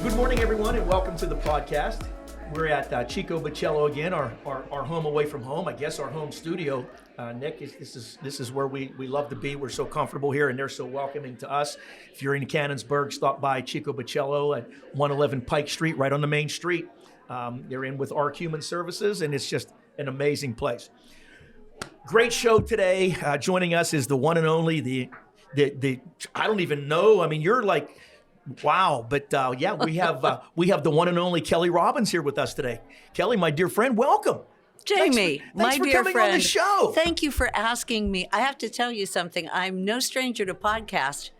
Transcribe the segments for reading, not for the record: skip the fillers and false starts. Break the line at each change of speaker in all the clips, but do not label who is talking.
Good morning, everyone, and welcome to the podcast. We're at Chico Bocello again, our home away from home. I guess our home studio. Nick, this is where we love to be. We're so comfortable here, and they're so welcoming to us. If you're in Canonsburg, stop by Chico Bocello at 111 Pike Street, right on the main street. They're in with ARC Human Services, and it's just an amazing place. Great show today. Joining us is the one and only, the I don't even know. I mean, you're like, wow. But yeah, we have the one and only Kelli Robbins here with us today. Kelli, my dear friend, welcome.
Jamie,
thanks for
my dear
coming
friend,
on the show.
Thank you for asking me. I have to tell you something. I'm no stranger to podcast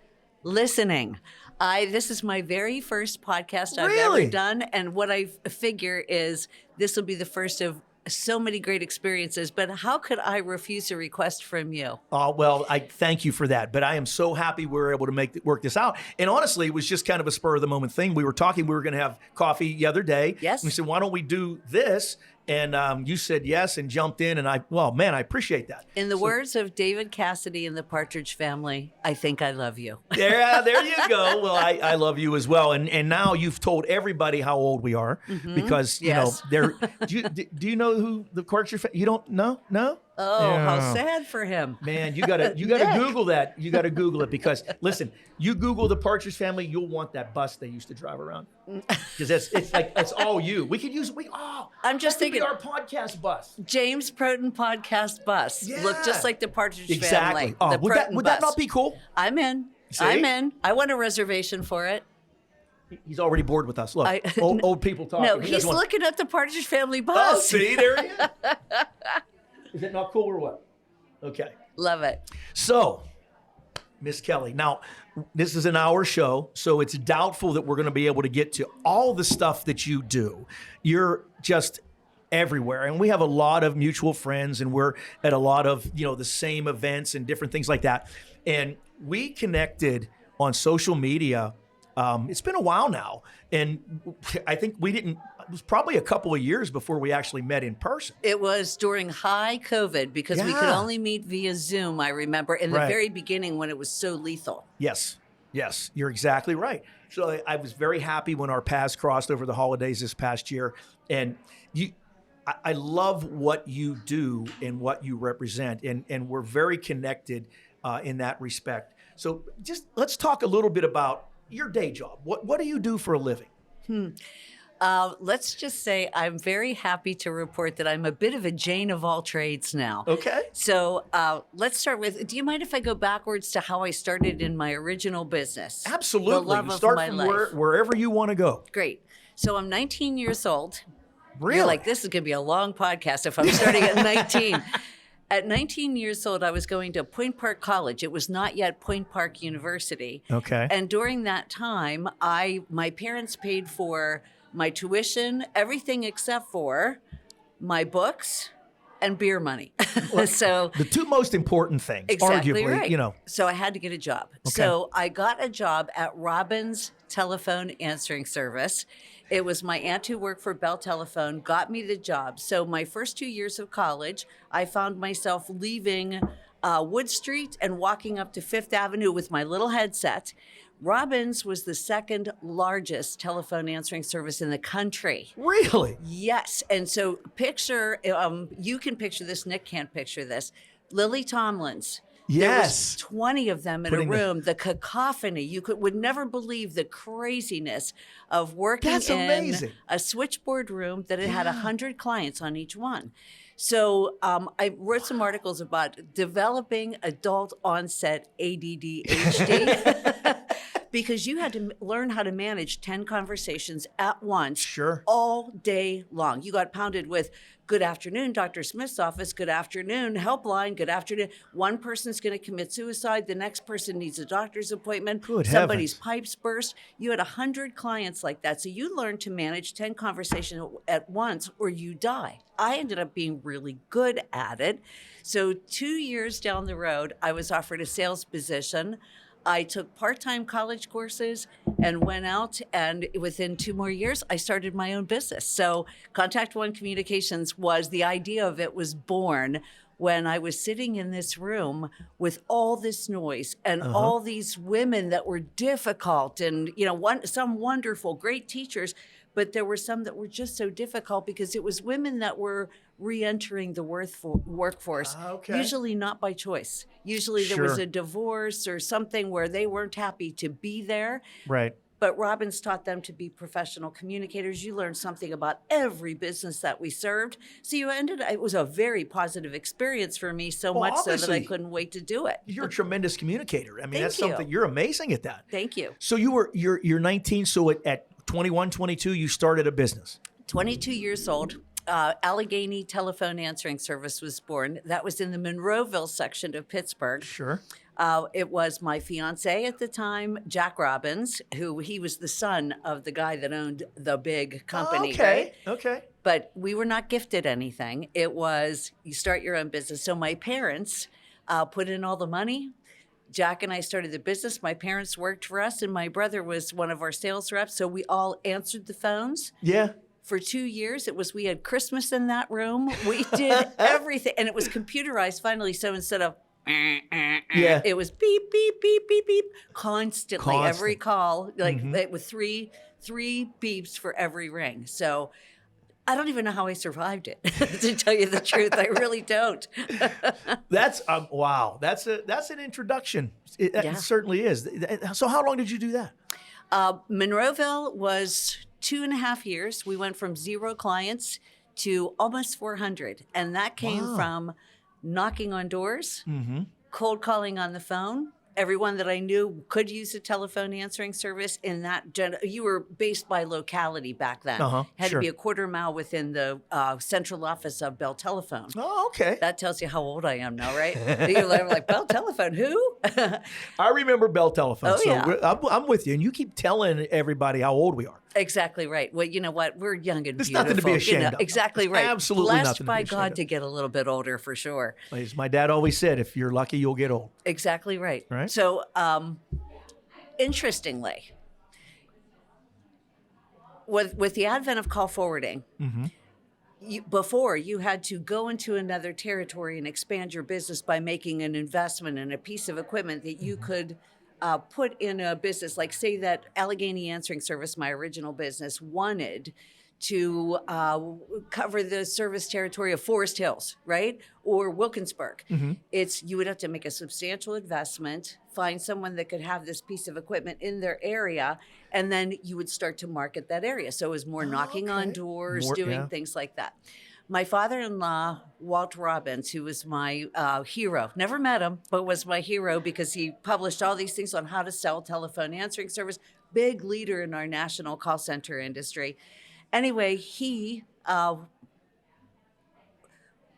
listening. This is my very first podcast I've ever done, and what I figure is this will be the first of so many great experiences, but how could I refuse a request from you?
Well, I thank you for that, but I am so happy we were able to work this out. And honestly, it was just kind of a spur of the moment thing. We were talking, we were going to have coffee the other day.
Yes.
And we said, why don't we do this? And you said yes and jumped in, and I appreciate that.
In the words of David Cassidy and the Partridge Family, I think I love you.
Yeah, there you go. Well, I love you as well. And now you've told everybody how old we are because, you know, do you know who the Partridge Family? You don't know? No?
Oh,
yeah.
How sad for him.
Man, you gotta Google that. You gotta Google it because listen, you Google the Partridge Family, you'll want that bus they used to drive around. Because it's all you. We could use
I'm just thinking
our podcast bus.
James Protin podcast bus.
Yeah.
Look just like the Partridge
exactly.
Family.
Oh,
The
would that not be cool?
I'm in.
See?
I'm in. I want a reservation for it.
He's already bored with us. Look, old people talking.
No, he's looking at the Partridge Family bus.
Oh, see, there he is. Is it not cool or what? Okay.
Love it.
So, Miss Kelli, now this is an hour show, so it's doubtful that we're going to be able to get to all the stuff that you do. You're just everywhere, and we have a lot of mutual friends, and we're at a lot of the same events and different things like that. And we connected on social media. It's been a while now, and I think it was probably a couple of years before we actually met in person.
It was during high COVID because we could only meet via Zoom, I remember, in the very beginning when it was so lethal.
Yes, you're exactly right. So I was very happy when our paths crossed over the holidays this past year. And I love what you do and what you represent, and we're very connected in that respect. So just let's talk a little bit about your day job. What do you do for a living?
Let's just say I'm very happy to report that I'm a bit of a Jane of all trades now.
Okay.
So let's start with, do you mind if I go backwards to how I started in my original business?
Absolutely.
The love
Start
of my
from
life.
wherever you want to go.
Great. So I'm 19 years old.
Really?
You're like, this is going to be a long podcast if I'm starting at 19. At 19 years old, I was going to Point Park College. It was not yet Point Park University.
Okay.
And during that time, my parents paid for my tuition, everything except for my books and beer money. So
the two most important things,
exactly
arguably,
right. So I had to get a job.
Okay.
So I got a job at Robbins Telephone Answering Service. It was my aunt who worked for Bell Telephone, got me the job. So my first 2 years of college, I found myself leaving Wood Street and walking up to Fifth Avenue with my little headset. Robbins was the second largest telephone answering service in the country.
Really?
Yes. And so picture, you can picture this, Nick can't picture this, Lily Tomlin's.
Yes.
There was 20 of them in a room. The cacophony, you would never believe the craziness of working in a switchboard room that had 100 clients on each one. So I wrote some articles about developing adult onset ADD-HD. Because you had to learn how to manage 10 conversations at once all day long. You got pounded with, good afternoon, Dr. Smith's office, good afternoon, helpline, good afternoon. One person's going to commit suicide. The next person needs a doctor's appointment. Somebody's pipes burst. You had 100 clients like that. So you learned to manage 10 conversations at once or you die. I ended up being really good at it. So 2 years down the road, I was offered a sales position. I took part-time college courses and went out, and within 2 more years, I started my own business. So Contact One Communications the idea of it was born when I was sitting in this room with all this noise and all these women that were difficult and, some wonderful, great teachers, but there were some that were just so difficult because it was women that were re-entering the workforce, usually not by choice. Usually there was a divorce or something where they weren't happy to be there.
Right.
But Robbins taught them to be professional communicators. You learned something about every business that we served. So it was a very positive experience for me, so much so that I couldn't wait to do it.
You're a tremendous communicator. I mean, that's something, you're amazing at that.
Thank you.
So you're 19, so at 21, 22, you started a business.
22 years old. Allegheny Telephone Answering Service was born. That was in the Monroeville section of Pittsburgh.
Sure.
It was my fiance at the time, Jack Robbins, he was the son of the guy that owned the big company.
Okay.
Right?
Okay.
But we were not gifted anything. It was, you start your own business. So my parents put in all the money. Jack and I started the business. My parents worked for us, and my brother was one of our sales reps. So we all answered the phones.
Yeah.
For 2 years, we had Christmas in that room. We did everything, and it was computerized finally. So instead of it was beep, beep, beep, beep, beep, constantly. Every call, with three beeps for every ring. So I don't even know how I survived it, to tell you the truth. I really don't.
That's wow. That's an introduction. It certainly is. So how long did you do that?
Monroeville was 2.5 years. We went from 0 clients to almost 400. And that came from knocking on doors, cold calling on the phone. Everyone that I knew could use a telephone answering service in that. You were based by locality back then. Had to be a quarter mile within the central office of Bell Telephone.
Oh, okay.
That tells you how old I am now, right? You're like, Bell Telephone, who?
I remember Bell Telephone. I'm with you. And you keep telling everybody how old we are.
Exactly right. Well, you know what? We're young and
There's
beautiful.
nothing to be ashamed of.
Exactly right.
Absolutely
Blessed
nothing to be
by
ashamed
God
of.
to get a little bit older for sure.
As my dad always said, if you're lucky, you'll get old.
Exactly right.
Right.
So, interestingly, with the advent of call forwarding, before you had to go into another territory and expand your business by making an investment in a piece of equipment that you could put in a business, like say that Allegheny Answering Service, my original business, wanted to cover the service territory of Forest Hills, right? Or Wilkinsburg. You would have to make a substantial investment, find someone that could have this piece of equipment in their area, and then you would start to market that area. So it was more knocking on doors, doing things like that. My father-in-law, Walt Robbins, who was my hero, never met him, but was my hero because he published all these things on how to sell telephone answering service, big leader in our national call center industry. Anyway,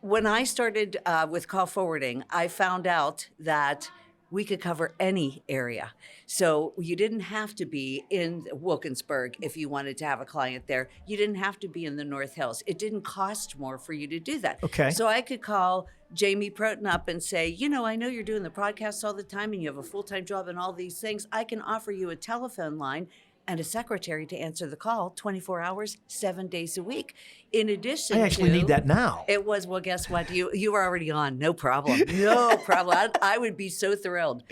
when I started with call forwarding, I found out that we could cover any area. So you didn't have to be in Wilkinsburg if you wanted to have a client there. You didn't have to be in the North Hills. It didn't cost more for you to do that.
Okay.
So I could call Jamie Protin up and say, I know you're doing the podcast all the time and you have a full-time job and all these things. I can offer you a telephone line and a secretary to answer the call 24 hours, 7 days a week. In addition
I actually need that now.
It was, well, guess what? You were already on. No problem. No problem. I would be so thrilled.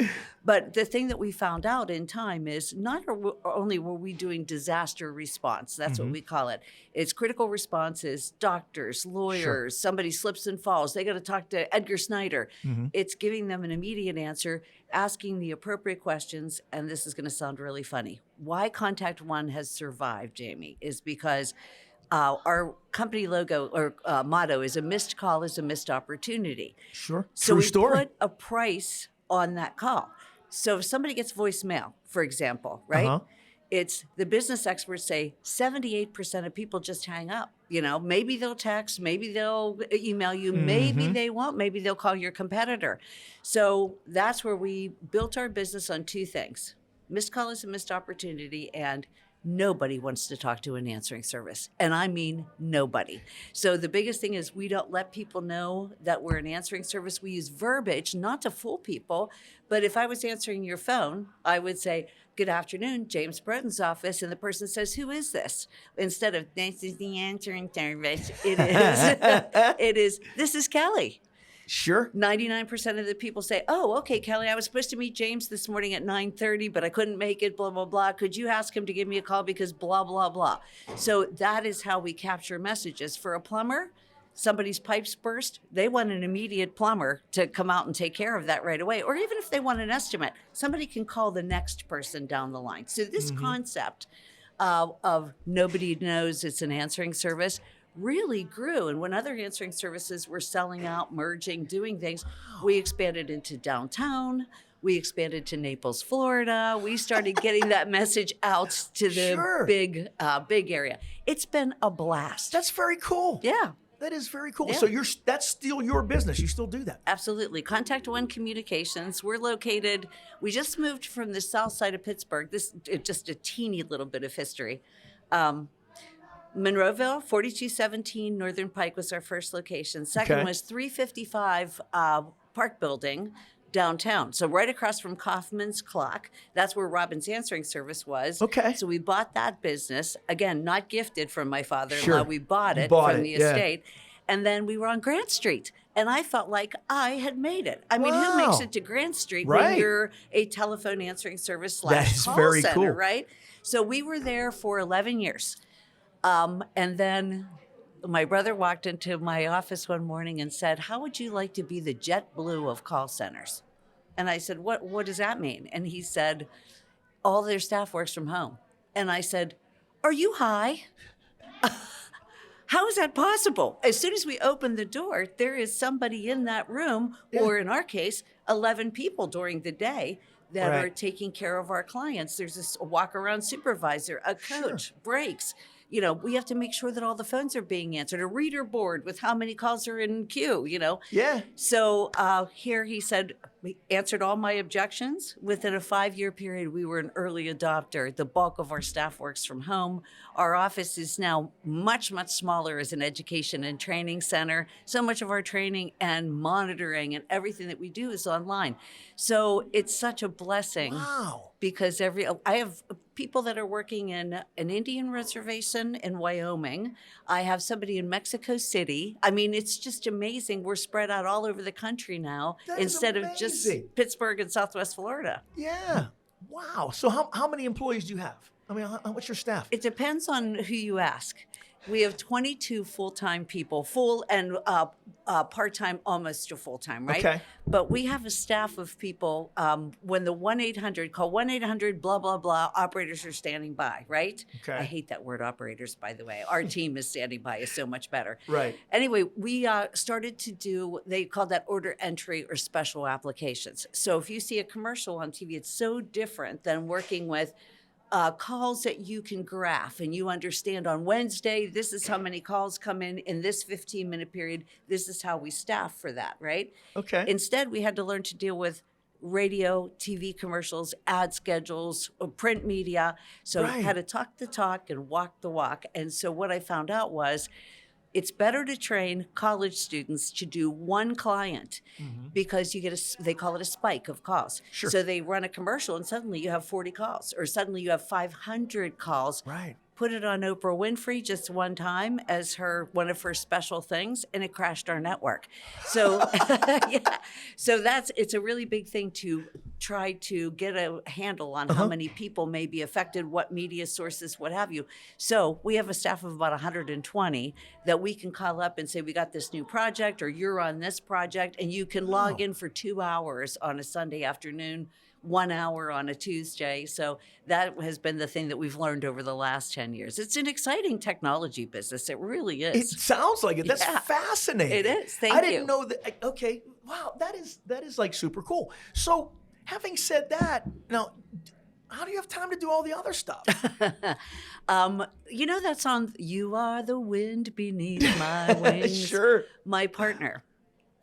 But the thing that we found out in time is not only were we doing disaster response, that's what we call it. It's critical responses, doctors, lawyers, somebody slips and falls. They got to talk to Edgar Snyder. It's giving them an immediate answer, asking the appropriate questions, and this is going to sound really funny. Why Contact One has survived, Jamie, is because our company logo or motto is a missed call is a missed opportunity.
Sure.
So
True
we
story.
put a price on that call. So if somebody gets voicemail, for example, right? It's the business experts say 78% of people just hang up. Maybe they'll text, maybe they'll email you, maybe they won't, maybe they'll call your competitor. So that's where we built our business on 2 things. Missed call is a missed opportunity, and nobody wants to talk to an answering service. And I mean nobody. So the biggest thing is we don't let people know that we're an answering service. We use verbiage, not to fool people. But if I was answering your phone, I would say, "Good afternoon, James Protin's office." And the person says, "Who is this?" Instead of, "This is the answering service," it is, "This is Kelli."
Sure.
99% of the people say, oh, okay, Kelly, I was supposed to meet James this morning at 9:30, but I couldn't make it, blah, blah, blah. Could you ask him to give me a call because blah, blah, blah. So that is how we capture messages. For a plumber, somebody's pipes burst, they want an immediate plumber to come out and take care of that right away. Or even if they want an estimate, somebody can call the next person down the line. So this concept of nobody knows it's an answering service really grew. And when other answering services were selling out, merging, doing things, we expanded into downtown. We expanded to Naples, Florida. We started getting that message out to the big area. It's been a blast.
That's very cool.
Yeah.
That is very cool.
Yeah.
So that's still your business. You still do that.
Absolutely. Contact One Communications. We're located, we just moved from the south side of Pittsburgh. Just a teeny little bit of history. Monroeville, 4217 Northern Pike was our first location. Second was 355 Park Building downtown. So right across from Kaufman's Clock. That's where Robin's Answering Service was.
Okay.
So we bought that business. Again, not gifted from my father-in-law.
Sure.
We bought it from the estate. And then we were on Grant Street. And I felt like I had made it. I mean, who makes it to Grant Street when you're a telephone answering service / call center, right? So we were there for 11 years. And then my brother walked into my office one morning and said, how would you like to be the JetBlue of call centers? And I said, what does that mean? And he said, all their staff works from home. And I said, are you high? How is that possible? As soon as we open the door, there is somebody in that room, or in our case, 11 people during the day that are taking care of our clients. There's a walk-around supervisor, a coach, breaks. You know, we have to make sure that all the phones are being answered, a reader board with how many calls are in queue, you know?
Yeah.
So here he said, we answered all my objections. Within a 5-year period, we were an early adopter. The bulk of our staff works from home. Our office is now much, much smaller as an education and training center. So much of our training and monitoring and everything that we do is online. So it's such a blessing.
Wow.
Because I have people that are working in an Indian reservation in Wyoming. I have somebody in Mexico City. I mean, it's just amazing. We're spread out all over the country now instead of just Pittsburgh and Southwest Florida.
Yeah. Wow. So how many employees do you have? I mean, what's your staff?
It depends on who you ask. We have 22 full-time people, full and part-time, almost to full-time, right?
Okay.
But we have a staff of people, when the 1-800, call 1-800, blah, blah, blah, operators are standing by, right?
Okay.
I hate that word operators, by the way. Our team is standing by is so much better.
Right.
Anyway, we started to do, they call that order entry or special applications. So if you see a commercial on TV, it's so different than working with calls that you can graph and you understand on Wednesday, this is how many calls come in this 15-minute period. This is how we staff for that, right?
Okay.
Instead, we had to learn to deal with radio, TV commercials, ad schedules, print media. So had to talk the talk and walk the walk. And so what I found out was it's better to train college students to do one client because you get they call it a spike of calls.
Sure.
So they run a commercial and suddenly you have 40 calls or suddenly you have 500 calls.
Right.
Put it on Oprah Winfrey just one time as one of her special things, and it crashed our network. So, so it's a really big thing to try to get a handle on how many people may be affected, what media sources, what have you. So we have a staff of about 120 that we can call up and say, we got this new project, or you're on this project, and you can log in for 2 hours on a Sunday afternoon, 1 hour on a Tuesday. So that has been the thing that we've learned over the last 10 years. It's an exciting technology business. It really is.
It sounds like it. That's fascinating.
It is. Thank you.
I didn't know that. Okay. Wow. That is like super cool. So having said that, now, how do you have time to do all the other stuff?
You know that song, You Are the Wind Beneath My Wings?
Sure.
My partner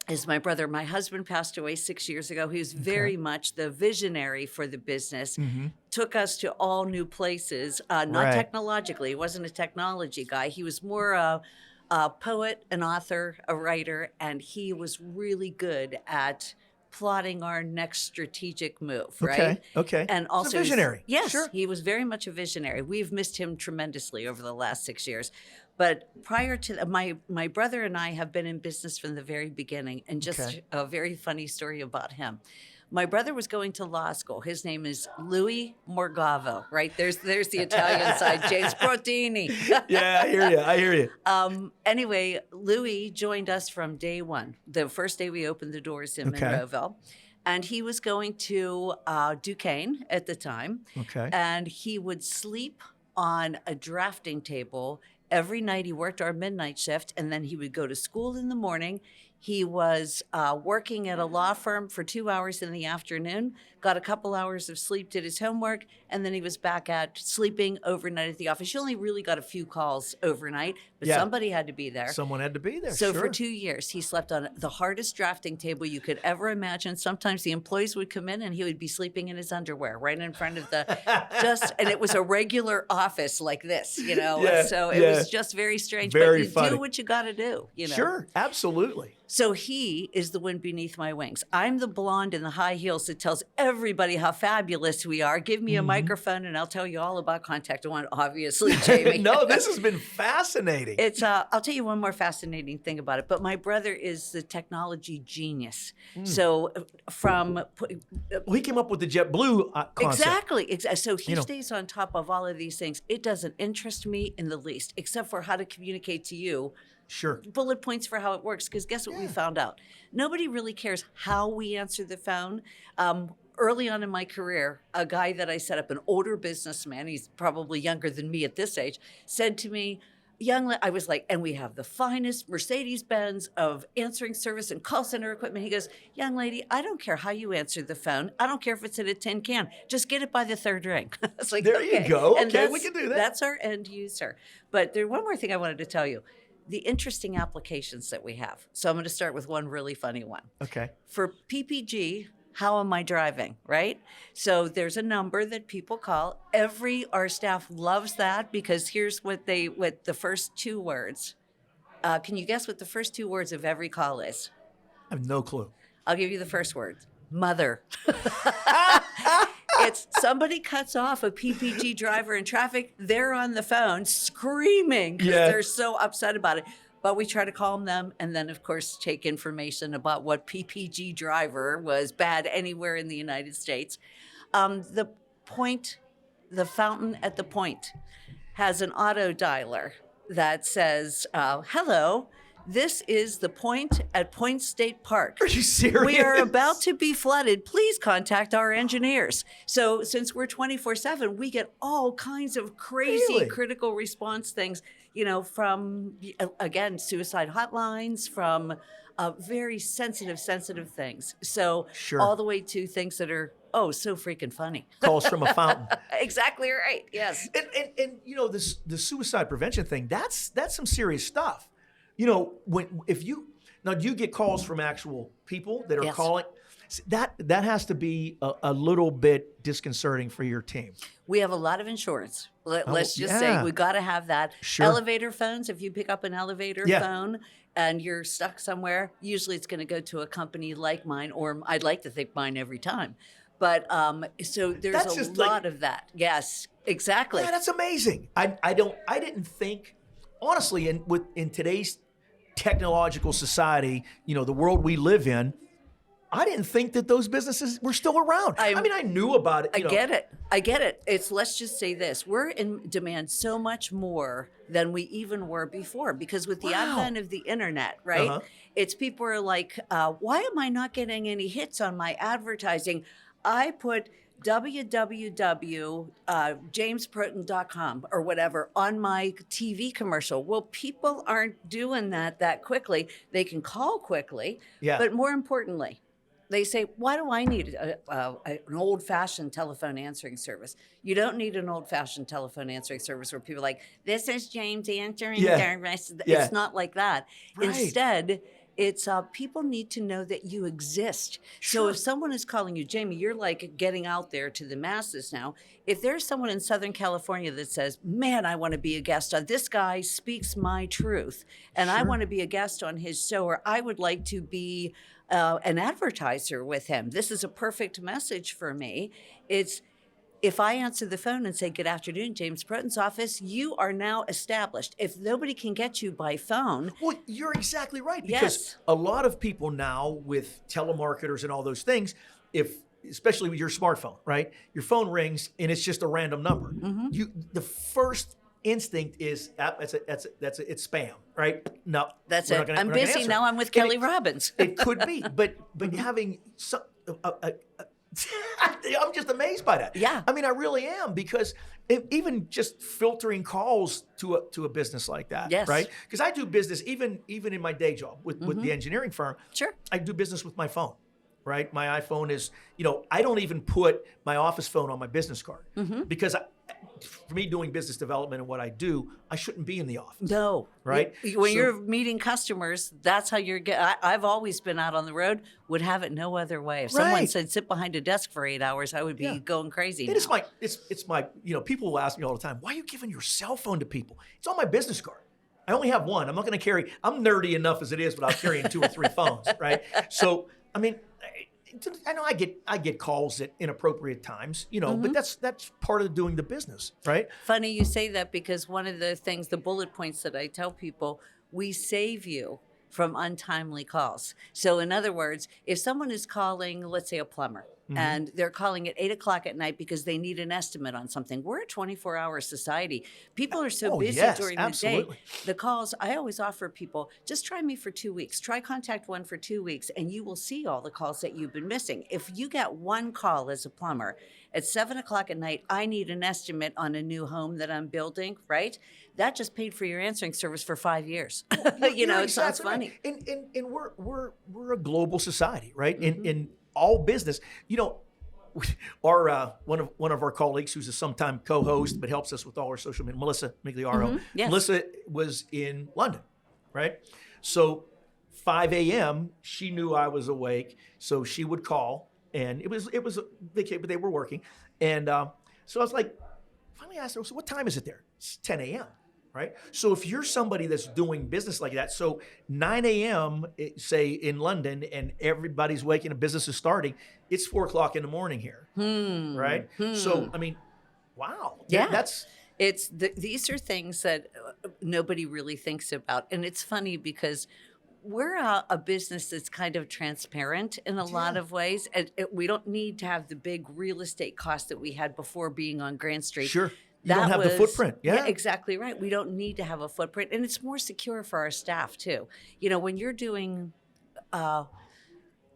is my brother. My husband passed away 6 years ago. He was very much the visionary for the business, took us to all new places, not technologically. He wasn't a technology guy. He was more a poet, an author, a writer, and he was really good at plotting our next strategic move,
Okay.
right?
Okay.
And also,
He's a visionary.
Yes,
Sure.
he was very much a visionary. We've missed him tremendously over the last 6 years. But prior to my brother and I have been in business from the very beginning, and just
Okay.
a very funny story about him. My brother was going to law school. His name is Louis Morgavo, right? There's the Italian side, James Protini.
Yeah, I hear you.
Anyway, Louis joined us from day one, the first day we opened the doors in
Okay.
Monroeville. And he was going to Duquesne at the time.
Okay.
And he would sleep on a drafting table every night. He worked our midnight shift, and then he would go to school in the morning. He was working at a law firm for 2 hours in the afternoon, got a couple hours of sleep, did his homework, and then he was back at sleeping overnight at the office. You only really got a few calls overnight, but somebody had to be there.
Someone had to be there.
So
sure.
for 2 years, he slept on the hardest drafting table you could ever imagine. Sometimes the employees would come in and he would be sleeping in his underwear right in front of the and it was a regular office like this, you know.
Yeah,
so it was just very strange.
Very
but you
funny.
do what you got to do, you know.
Sure, absolutely.
So he is the wind beneath my wings. I'm the blonde in the high heels that tells everybody how fabulous we are. Give me a microphone and I'll tell you all about Contact One, obviously, Jamie.
No, this has been fascinating.
It's I'll tell you one more fascinating thing about it. But my brother is the technology genius. So
Well, he came up with the JetBlue concept.
exactly. So he stays on top of all of these things. It doesn't interest me in the least, except for how to communicate to you.
Sure.
Bullet points for how it works. Because guess what we found out? Nobody really cares how we answer the phone. Early on in my career, a guy that I set up, an older businessman, he's probably younger than me at this age, said to me, I was like, and we have the finest Mercedes-Benz of answering service and call center equipment. He goes, young lady, I don't care how you answer the phone. I don't care if it's in a tin can. Just get it by the third ring. It's like,
There you go.
And
Okay, we can do that.
That's our end user. But there's one more thing I wanted to tell you. The interesting applications that we have. So I'm going to start with one really funny one.
Okay.
For PPG, how am I driving, right? So there's a number that people call. Our staff loves that because here's what the first 2 words. Can you guess what the first 2 words of every call is?
I have no clue.
I'll give you the first word. Mother. It's somebody cuts off a PPG driver in traffic. They're on the phone screaming because they're so upset about it. But we try to calm them and then, of course, take information about what PPG driver was bad anywhere in the United States. The fountain at the point has an auto dialer that says, hello, this is the point at Point State Park.
Are you serious?
We are about to be flooded. Please contact our engineers. So since we're 24/7, we get all kinds of crazy critical response things, you know, from, again, suicide hotlines, from very sensitive things. So all the way to things that are, so freaking funny.
Calls from a fountain.
Exactly right. Yes.
And you know, the suicide prevention thing, that's some serious stuff. You know, do you get calls from actual people that are calling? That has to be a little bit disconcerting for your team.
We have a lot of insurance. Let's just say we got to have that.
Sure.
Elevator phones, if you pick up an elevator phone and you're stuck somewhere, usually it's going to go to a company like mine, or I'd like to think mine every time. But so there's a lot of that. Yes, exactly.
Yeah, that's amazing. I didn't think, honestly, in today's technological society, you know, the world we live in, I didn't think that those businesses were still around. I mean, I knew about it.
I get it. It's, let's just say this. We're in demand so much more than we even were before, because with the advent of the internet, right? It's people are like, why am I not getting any hits on my advertising? I put www.jamesprotin.com or whatever on my TV commercial. Well, people aren't doing that quickly. They can call quickly, but more importantly, they say, why do I need an old-fashioned telephone answering service? You don't need an old-fashioned telephone answering service where people are like, this is James answering service. It's not like that. Right. Instead, it's people need to know that you exist. So if someone is calling you, Jamie, you're like getting out there to the masses now. If there's someone in Southern California that says, man, I want to be a guest on, this guy speaks my truth, and I want to be a guest on his show, or I would like to be an advertiser with him. This is a perfect message for me. It's if I answer the phone and say, "Good afternoon, James Protin's office," you are now established. If nobody can get you by phone.
Well, you're exactly right. Because a lot of people now with telemarketers and all those things, especially with your smartphone, right? Your phone rings and it's just a random number. The first instinct is it's spam, right? No,
that's it. I'm busy now. I'm with Kelli Robbins.
It could be, but having some. I'm just amazed by that.
Yeah.
I mean, I really am, because even just filtering calls to a business like that, right? Because I do business even in my day job with the engineering firm.
Sure.
I do business with my phone, right? My iPhone is, I don't even put my office phone on my business card because for me doing business development and what I do, I shouldn't be in the office.
No.
Right?
When you're meeting customers, that's how you're I've always been out on the road, would have it no other way. If someone said sit behind a desk for 8 hours, I would be going crazy.
It's my, people will ask me all the time, why are you giving your cell phone to people? It's on my business card. I only have one. I'm not going to carry, I'm nerdy enough as it is without carrying 2 or 3 phones, right? So, I mean, I know I get calls at inappropriate times, but that's part of doing the business, right?
Funny you say that, because one of the things, the bullet points that I tell people, we save you from untimely calls. So in other words, if someone is calling, let's say a plumber, and they're calling at 8 o'clock at night because they need an estimate on something. We're a 24-hour society. People are so busy during the day. The calls, I always offer people, just try me for 2 weeks. Try contact one for 2 weeks, and you will see all the calls that you've been missing. If you get one call as a plumber at 7 o'clock at night, I need an estimate on a new home that I'm building, right? That just paid for your answering service for 5 years. It sounds funny.
Right. And we're a global society, right? In all business, our one of our colleagues, who's a sometime co-host but helps us with all our social media, Melissa Migliaro.
Yes.
Melissa was in London, right? So 5 a.m. she knew I was awake, so she would call, and it was vacation, but they were working, and so I was like, finally asked her, so what time is it there? It's 10 a.m. Right? So if you're somebody that's doing business like that, so 9 a.m., say in London, and everybody's waking and business is starting, it's 4 o'clock in the morning here, right? So, I mean, wow.
Yeah. These are things that nobody really thinks about. And it's funny because we're a business that's kind of transparent in a lot of ways. And we don't need to have the big real estate costs that we had before being on Grand Street.
Sure. You don't have the footprint. Yeah,
exactly right. We don't need to have a footprint. And it's more secure for our staff, too. When you're doing, how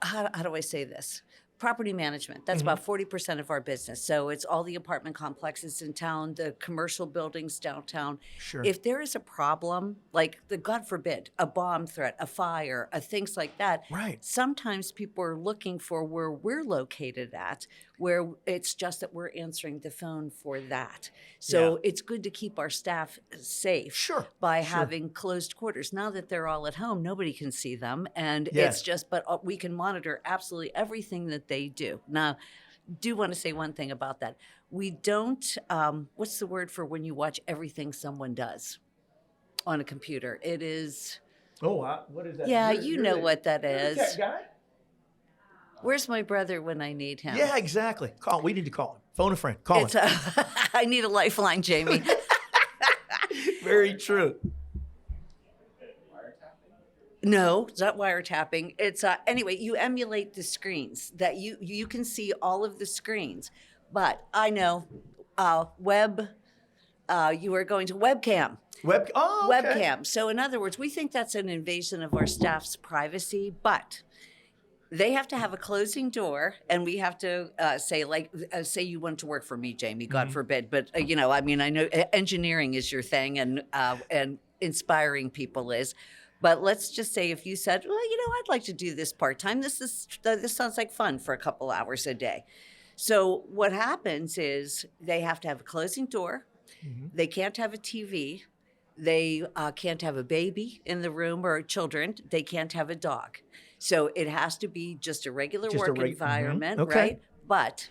do I say this? Property management. That's about 40% of our business. So it's all the apartment complexes in town, the commercial buildings downtown.
Sure.
If there is a problem, like God forbid, a bomb threat, a fire, things like that,
right.
Sometimes people are looking for where we're located at, where it's just that we're answering the phone for that. So it's good to keep our staff safe by having closed quarters. Now that they're all at home, nobody can see them. And it's just, but we can monitor absolutely everything that they do. Now, do want to say one thing about that. We don't, what's the word for when you watch everything someone does on a computer? It is.
Oh, what is that?
Yeah, you know what that is.
That guy?
Where's my brother when I need him?
Yeah, exactly. We need to call him. Phone a friend. Call him.
I need a lifeline, Jamie.
Very true.
No, it's not wiretapping. It's anyway, you emulate the screens that you can see all of the screens. But I know web, you are going to webcam. Webcam. So in other words, we think that's an invasion of our staff's privacy, but they have to have a closing door, and we have to say, say you want to work for me, Jamie, God forbid. But, I know engineering is your thing, and inspiring people is. But let's just say if you said, well, I'd like to do this part-time. This sounds like fun for a couple hours a day. So what happens is they have to have a closing door. They can't have a TV. They can't have a baby in the room or children. They can't have a dog. So it has to be just a regular work environment, right? But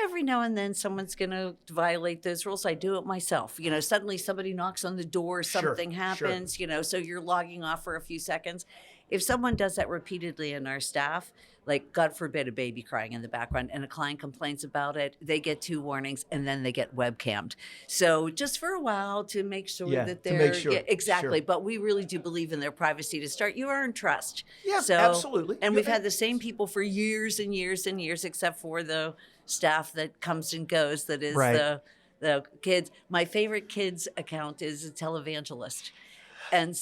every now and then someone's going to violate those rules. I do it myself. Suddenly somebody knocks on the door, something happens, so you're logging off for a few seconds. if someone does that repeatedly in our staff, like God forbid a baby crying in the background and a client complains about it, they get 2 warnings and then they get webcammed. So just for a while to make sure that
to
they're
make sure.
exactly.
Sure.
But we really do believe in their privacy to start. You earn trust.
Yeah,
so,
absolutely.
And we've had the same people for years and years and years, except for the staff that comes and goes. That is the kids. My favorite kids account is a televangelist. And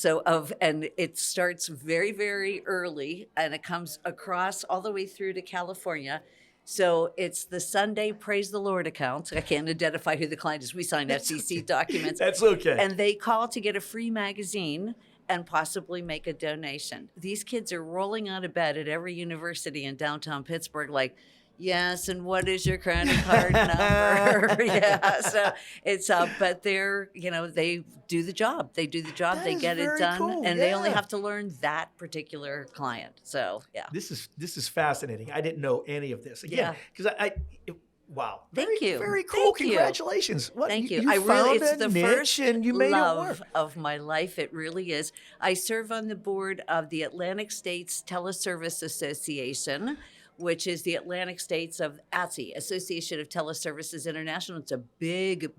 and it starts very, very early, and it comes across all the way through to California. So it's the Sunday Praise the Lord account. I can't identify who the client is. We sign FCC documents.
That's okay.
And they call to get a free magazine and possibly make a donation. These kids are rolling out of bed at every university in downtown Pittsburgh like, yes, and what is your credit card number? Yeah, so it's but they're they do the job. They do the job.
That
they
is
get it
very
done,
cool.
and they only
Yeah.
have to learn that particular client. So yeah,
This is fascinating. I didn't know any of this. Again, because wow.
Thank you.
Very cool.
Thank you.
Congratulations. What,
Thank you.
You found
it's
a
the
niche
first
and you made
love
it work.
of my life. It really is. I serve on the board of the Atlantic States Teleservice Association, which is the Atlantic States of ATSI, Association of Teleservices International. It's a big.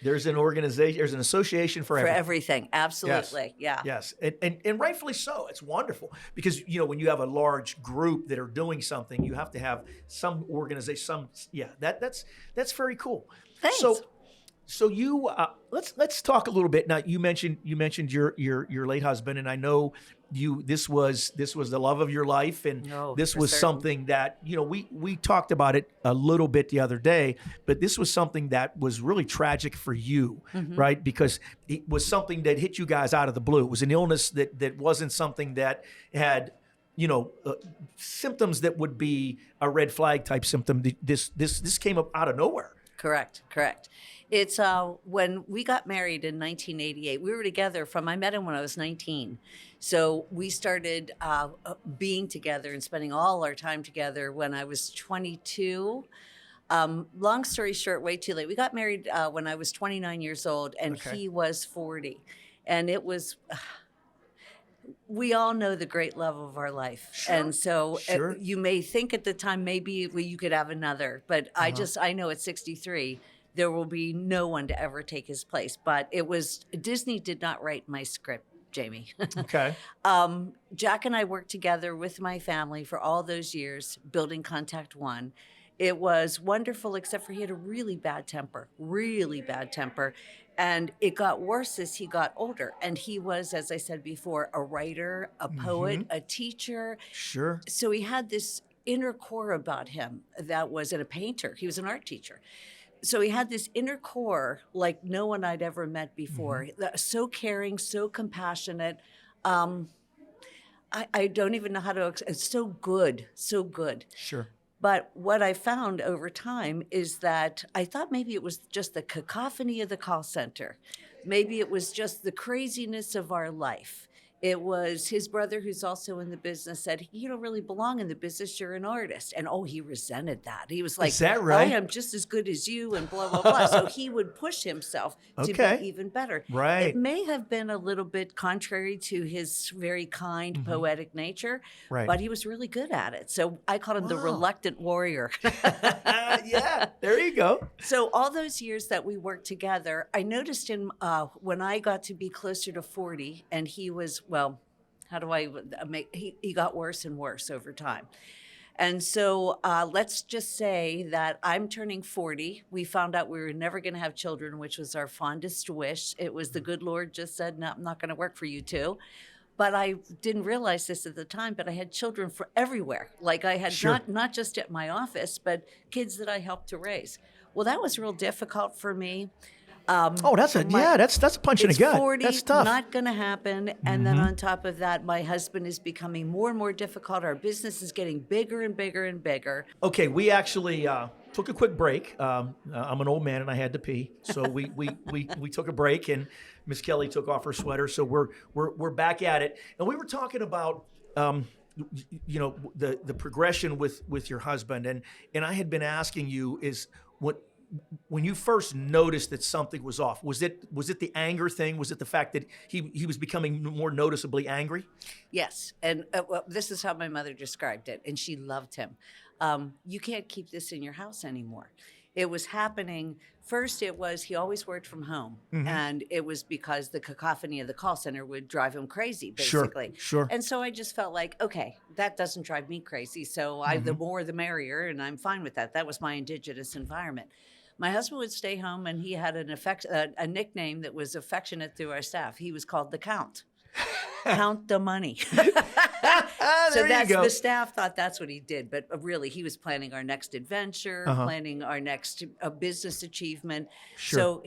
There's an organization, there's an association for
everything. Absolutely.
Yes.
Yeah.
Yes. And rightfully so. It's wonderful because, when you have a large group that are doing something, you have to have some organization, that's very cool.
Thanks.
So you let's talk a little bit. Now you mentioned your late husband, and I know this was the love of your life, and this was something that we talked about it a little bit the other day, but this was something that was really tragic for you, right? Because it was something that hit you guys out of the blue. It was an illness that wasn't something that had symptoms that would be a red flag type symptom. This came up out of nowhere.
Correct. It's when we got married in 1988. We were together I met him when I was 19. So we started being together and spending all our time together when I was 22. Long story short, way too late. We got married when I was 29 years old, and he was 40. And it was... we all know the great love of our life.
Sure.
And so you may think at the time maybe you could have another, but I know at 63, there will be no one to ever take his place. But Disney did not write my script, Jamie.
Okay.
Jack and I worked together with my family for all those years, building Contact One. It was wonderful, except for he had a really bad temper. And it got worse as he got older. And he was, as I said before, a writer, a poet, a teacher.
Sure.
So he had this inner core about him that was, and a painter. He was an art teacher. So he had this inner core like no one I'd ever met before. So caring, so compassionate. I don't even know how to, it's so good.
Sure.
But what I found over time is that I thought maybe it was just the cacophony of the call center. Maybe it was just the craziness of our life. It was his brother, who's also in the business, said, you don't really belong in the business, you're an artist. And he resented that. He was like,
is that right?
I am just as good as you and blah, blah, blah. So he would push himself to be even better.
Right.
It may have been a little bit contrary to his very kind, poetic nature, but he was really good at it. So I called him the reluctant warrior.
Yeah, there you go.
So all those years that we worked together, I noticed him when I got to be closer to 40, and he was, he got worse and worse over time. And so let's just say that I'm turning 40. We found out we were never going to have children, which was our fondest wish. It was the good Lord just said, no, I'm not going to work for you two. But I didn't realize this at the time, but I had children for everywhere. Like I had not just at my office, but kids that I helped to raise. Well, that was real difficult for me.
That's a punch in the gut.
40,
that's tough.
Not going to happen. And then on top of that, my husband is becoming more and more difficult. Our business is getting bigger and bigger and bigger.
Okay, we actually took a quick break. I'm an old man and I had to pee, so we took a break, and Miss Kelli took off her sweater. So we're back at it, and we were talking about the progression with your husband, and I had been asking you is when you first noticed that something was off, was it the anger thing? Was it the fact that he was becoming more noticeably angry?
Yes. And well, this is how my mother described it, and she loved him. You can't keep this in your house anymore. It was happening. First, it was he always worked from home, and it was because the cacophony of the call center would drive him crazy, basically.
Sure.
And so I just felt like, okay, that doesn't drive me crazy. So the more the merrier, and I'm fine with that. That was my indigenous environment. My husband would stay home, and he had a nickname that was affectionate through our staff. He was called the Count. Count the money. So the staff thought that's what he did, but really he was planning our next adventure, planning our next business achievement. So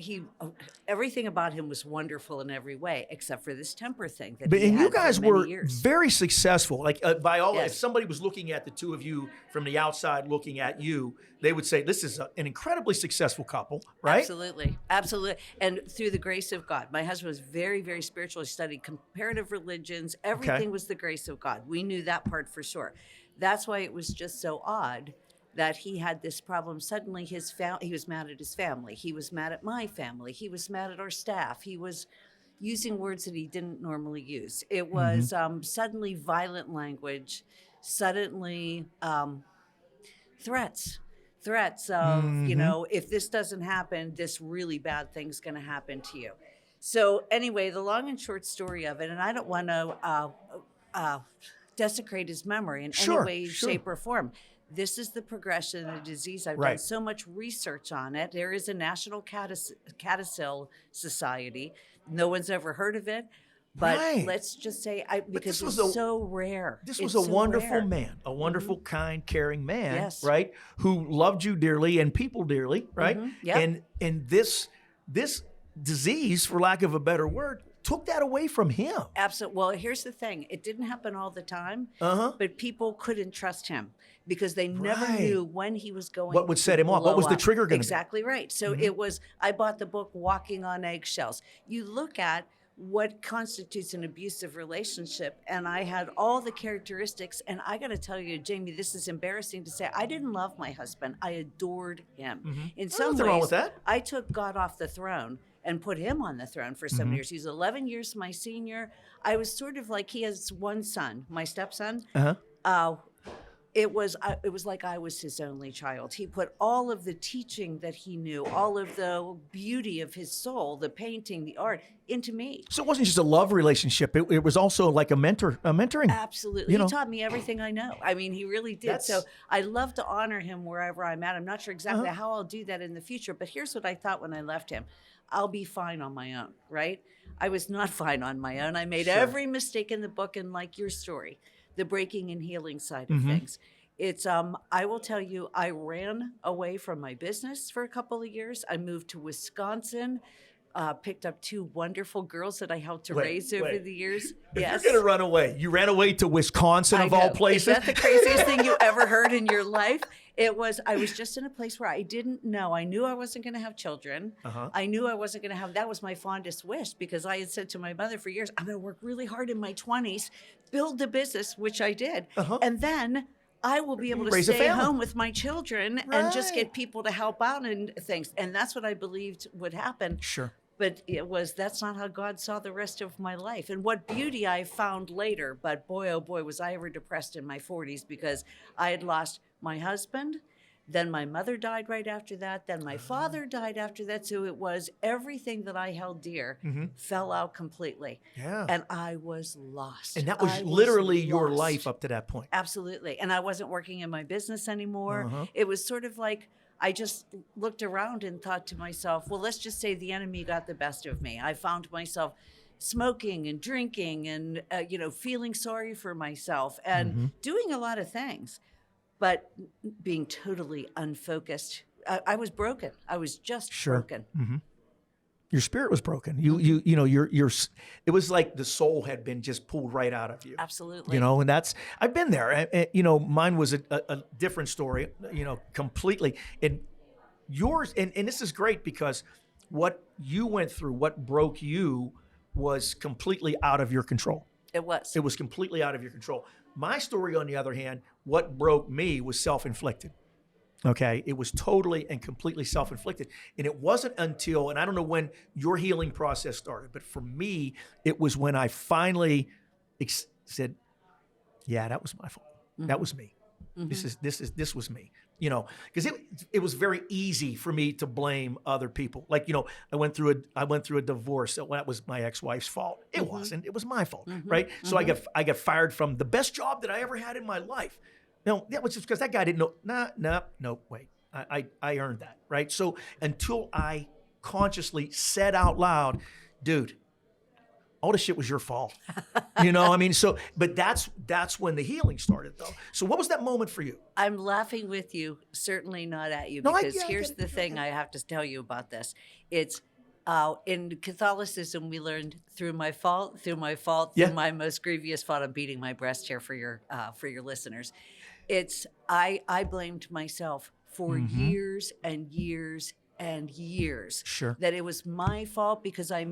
everything about him was wonderful in every way, except for this temper thing that he had
you guys
for many
were
years.
very successful. Like if somebody was looking at the two of you from the outside, looking at you, they would say this is an incredibly successful couple, right?
Absolutely. And through the grace of God, my husband was very, very spiritual. He studied comparative religions. Everything was the grace of God. We knew that part for sure. That's why it was just so odd that he had this problem. Suddenly he was mad at his family. He was mad at my family. He was mad at our staff. He was using words that he didn't normally use. It was suddenly violent language, suddenly threats of, if this doesn't happen, this really bad thing's going to happen to you. So anyway, the long and short story of it, and I don't want to desecrate his memory in any way, shape, or form. This is the progression of the disease. I've done so much research on it. There is a National Codicil Society. No one's ever heard of it. But let's just say, because it's so rare.
This was a wonderful man, a wonderful, kind, caring man, right? Who loved you dearly and people dearly, right? And this disease, for lack of a better word, took that away from him.
Absolutely. Well, here's the thing. It didn't happen all the time, but people couldn't trust him because they never knew when he was going
What would set him off? What was the trigger going to be?
Exactly right. So it was, I bought the book, Walking on Eggshells. You look at what constitutes an abusive relationship, and I had all the characteristics, and I got to tell you, Jamie, this is embarrassing to say, I didn't love my husband. I adored him. In some ways,
wrong with that.
I took God off the throne and put him on the throne for some years. He's 11 years my senior. I was sort of like, he has one son, my stepson. It was like I was his only child. He put all of the teaching that he knew, all of the beauty of his soul, the painting, the art, into me.
So it wasn't just a love relationship. It was also like a mentoring.
Absolutely. He taught me everything I know. I mean, he really did. So I love to honor him wherever I'm at. I'm not sure exactly how I'll do that in the future, but here's what I thought when I left him. I'll be fine on my own, right? I was not fine on my own. I made every mistake in the book, and like your story, the breaking and healing side of things. It's, I will tell you, I ran away from my business for a couple of years. I moved to Wisconsin, picked up two wonderful girls that I helped to raise over the years.
If you're going to run away, you ran away to Wisconsin of all places?
Is that the craziest thing you ever heard in your life? I was just in a place where I didn't know. I knew I wasn't going to have children. I knew I wasn't going to have, that was my fondest wish, because I had said to my mother for years, I'm going to work really hard in my 20s, build the business, which I did. And then I will be able to stay home with my children and just get people to help out and things. And that's what I believed would happen. But that's not how God saw the rest of my life. And what beauty I found later. But boy, oh boy, was I ever depressed in my 40s, because I had lost my husband. Then my mother died right after that. Then my father died after that. So it was everything that I held dear fell out completely. And I was lost.
And that was literally your life up to that point.
Absolutely. And I wasn't working in my business anymore. It was sort of like, I just looked around and thought to myself, well, let's just say the enemy got the best of me. I found myself smoking and drinking and, feeling sorry for myself and doing a lot of things, but being totally unfocused. I was broken. I was just broken.
Your spirit was broken. It was like the soul had been just pulled right out of you.
Absolutely.
And I've been there. Mine was a different story, completely. And yours, and this is great because what you went through, what broke you was completely out of your control.
It was.
It was completely out of your control. My story, on the other hand, what broke me was self-inflicted. Okay. It was totally and completely self-inflicted. And it wasn't until, and I don't know when your healing process started, but for me, it was when I finally said, yeah, that was my fault. That was me. This was me, because it was very easy for me to blame other people. Like, I went through a divorce. So that was my ex-wife's fault. It wasn't. It was my fault, right? So I got fired from the best job that I ever had in my life. No, that was just because that guy didn't know. No, wait. I earned that, right? So until I consciously said out loud, dude, all this shit was your fault. But that's when the healing started, though. So what was that moment for you?
I'm laughing with you, certainly not at you, because here's the thing I have to tell you about this. It's in Catholicism, we learned through my fault, through my most grievous fault. I'm beating my breast here for your listeners. It's I blamed myself for years and years and years.
Sure.
That it was my fault because I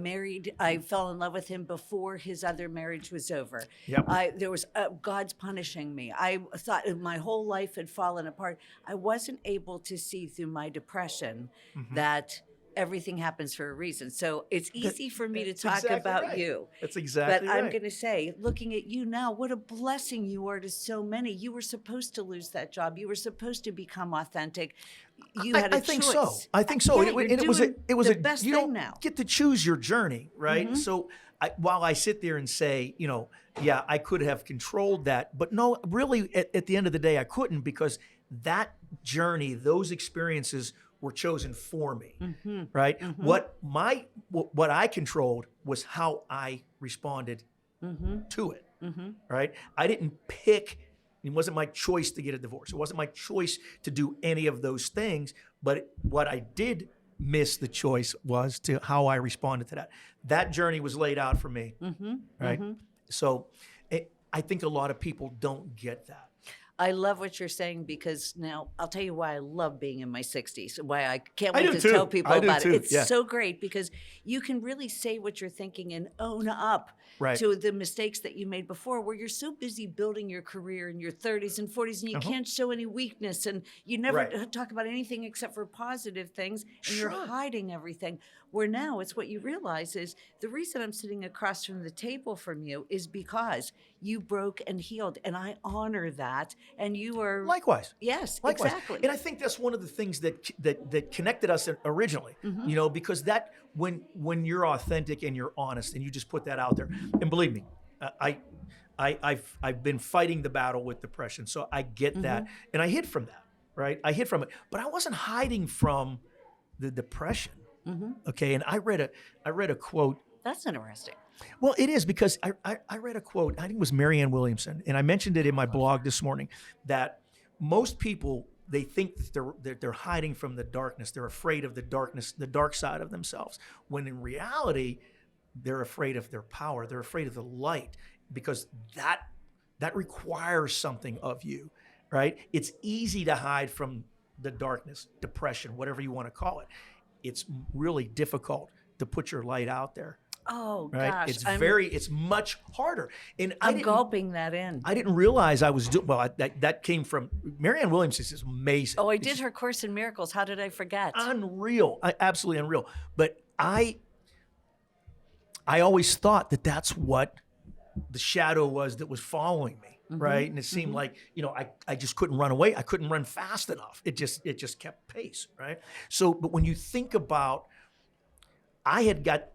fell in love with him before his other marriage was over.
Yep.
There was God's punishing me. I thought my whole life had fallen apart. I wasn't able to see through my depression that everything happens for a reason. So it's easy for me to talk about you.
That's exactly right.
But I'm going to say, looking at you now, what a blessing you are to so many. You were supposed to lose that job. You were supposed to become authentic. You had a
think
choice.
So. I think so.
Yeah,
it was the
best
you
thing
don't
now.
Get to choose your journey, right? So while I sit there and say, yeah, I could have controlled that, but no, really, at the end of the day, I couldn't, because that journey, those experiences were chosen for me, right? What I controlled was how I responded to it, right? I didn't pick. It wasn't my choice to get a divorce. It wasn't my choice to do any of those things. But what I did miss the choice was to how I responded to that. That journey was laid out for me, right? So I think a lot of people don't get that.
I love what you're saying, because now I'll tell you why I love being in my 60s, why I can't wait to tell people about it. It's so great because you can really say what you're thinking and own up to the mistakes that you made before, where you're so busy building your career in your 30s and 40s and you can't show any weakness and you never talk about anything except for positive things, and you're hiding everything. Where now it's what you realize is the reason I'm sitting across from the table from you is because you broke and healed, and I honor that. And you are
likewise.
Yes,
likewise.
Exactly.
And I think that's one of the things that connected us originally. Because that when you're authentic and you're honest and you just put that out there, and believe me, I've been fighting the battle with depression, so I get that, and I hid from that, right? I hid from it, but I wasn't hiding from the depression. Okay, and I read a quote.
That's interesting.
Well, it is, because I read a quote. I think it was Marianne Williamson, and I mentioned it in my blog this morning, that most people, they think that they're hiding from the darkness. They're afraid of the darkness, the dark side of themselves. When in reality, they're afraid of their power. They're afraid of the light, because that requires something of you, right? It's easy to hide from the darkness, depression, whatever you want to call it. It's really difficult to put your light out there.
Oh,
right?
gosh.
It's much harder. And
I'm gulping that in.
I didn't realize I was doing, that came from, Marianne Williamson is amazing.
Oh, I did her Course in Miracles. How did I forget?
Unreal. Absolutely unreal. But I always thought that that's what the shadow was that was following me, right? And it seemed like, I just couldn't run away. I couldn't run fast enough. It just kept pace, right? So, but when you think about, I had got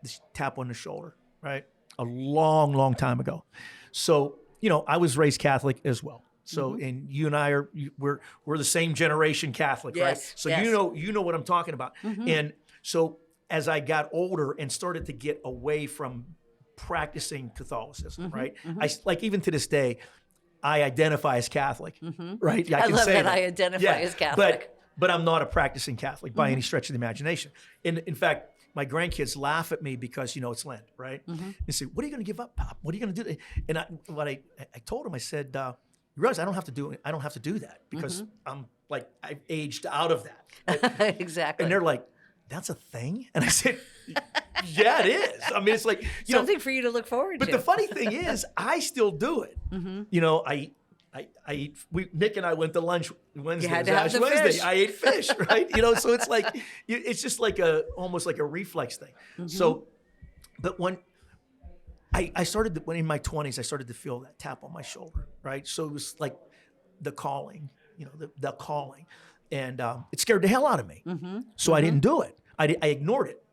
this tap on the shoulder, right? A long, long time ago. So, I was raised Catholic as well. So, and you and I we're the same generation Catholic, right? So you know what I'm talking about. And so as I got older and started to get away from practicing Catholicism, right? I like, even to this day, I identify as Catholic, right?
I love that I identify as Catholic.
But I'm not a practicing Catholic by any stretch of the imagination. In fact, my grandkids laugh at me because, it's Lent, right? They say, "What are you going to give up, Pop? What are you going to do?" And I told them, I said, "You realize I don't have to do that because I've aged out of that."
Exactly.
And they're like, "That's a thing?" And I said, "Yeah, it is. I mean, it's like
something for you to look forward to."
But the funny thing is, I still do it. Nick and I went to lunch Wednesday.
You had to have the
Wednesday.
fish.
I ate fish, right? So it's like, it's just like almost like a reflex thing.
Mm-hmm.
So, but when when in my 20s, I started to feel that tap on my shoulder, right? So it was like the calling, the calling. And it scared the hell out of me.
Mm-hmm.
So I didn't do it. I ignored it.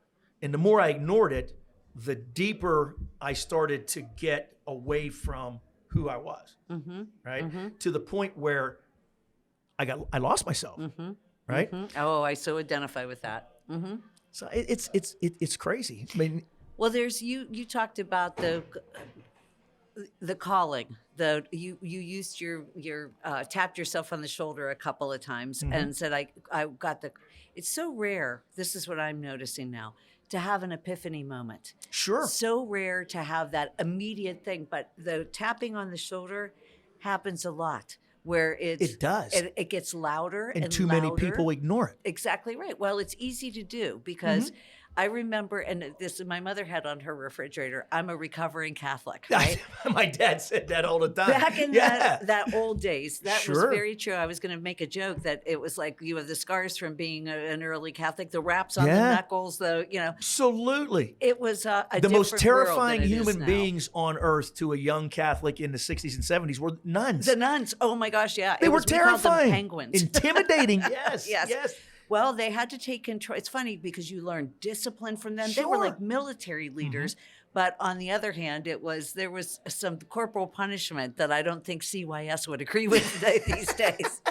And the more I ignored it, the deeper I started to get away from who I was, right? To the point where I lost myself, right?
Oh, I so identify with that.
So it's crazy. I mean,
well, there's you talked about the calling. You used your tapped yourself on the shoulder a couple of times and said I got the. It's so rare. This is what I'm noticing now. To have an epiphany moment.
Sure.
So rare to have that immediate thing, but the tapping on the shoulder happens a lot where
it does.
It gets louder and
too
louder.
Many people ignore it.
Exactly right. Well, it's easy to do because I remember, and this my mother had on her refrigerator, I'm a recovering Catholic, right?
My dad said that all the time.
Back in that old days, that was
Sure.
very true. I was going to make a joke that it was like you have the scars from being an early Catholic, the wraps on the knuckles,
Absolutely.
It was
the most terrifying human
now.
beings on earth to a young Catholic in the 60s and 70s were nuns.
The nuns. Oh my gosh, yeah.
They were
we called them
terrifying.
penguins.
Intimidating. Yes.
Well, they had to take control. It's funny because you learn discipline from them. They were
Sure.
like military leaders. But on the other hand, there was some corporal punishment that I don't think CYS would agree with these days.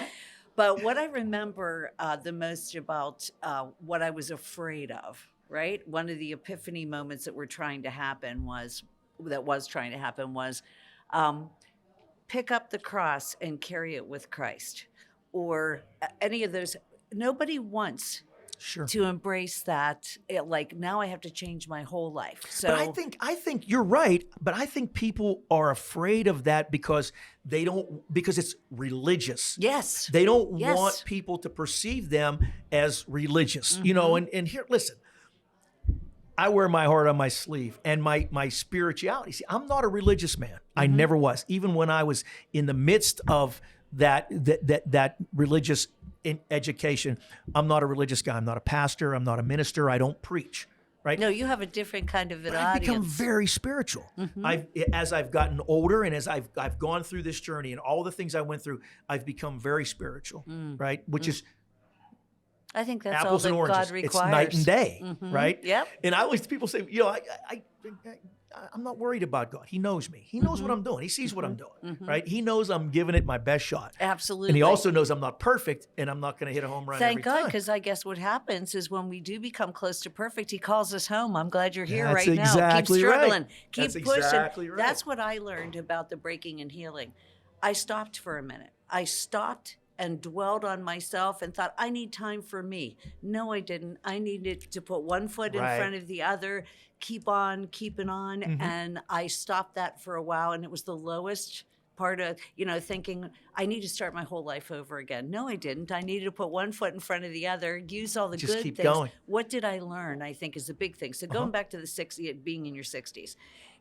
But what I remember the most about what I was afraid of, right? One of the epiphany moments that were trying to happen was pick up the cross and carry it with Christ, or any of those. Nobody wants to embrace that. Like now, I have to change my whole life. So,
but I think you're right. But I think people are afraid of that because because it's religious.
Yes,
they don't want people to perceive them as religious. And here, listen. I wear my heart on my sleeve and my spirituality. See, I'm not a religious man. I never was. Even when I was in the midst of that religious education, I'm not a religious guy. I'm not a pastor. I'm not a minister. I don't preach. Right?
No, you have a different kind of an
audience. I've become very spiritual. As I've gotten older and as I've gone through this journey and all the things I went through, I've become very spiritual. Right? Which is.
I think that's
apples
all that
and oranges.
God requires.
It's night and day, right?
Yep.
And people say, I'm not worried about God. He knows me. He knows what I'm doing. He sees what I'm doing, right? He knows I'm giving it my best shot.
Absolutely.
And he also knows I'm not perfect and I'm not going to hit a home run
Thank
every
God,
time.
because I guess what happens is when we do become close to perfect, he calls us home. I'm glad you're here
That's
right now.
exactly
Keep struggling.
right.
Keep
That's
pushing.
exactly right.
That's what I learned about the breaking and healing. I stopped for a minute. I stopped and dwelled on myself and thought, I need time for me. No, I didn't. I needed to put one foot in front of the other, keep on keeping on. And I stopped that for a while. And it was the lowest part of, thinking I need to start my whole life over again. No, I didn't. I needed to put one foot in front of the other, use all the
Just
good
keep
things.
going.
What did I learn, I think, is a big thing. So going back to the 60s, being in your 60s,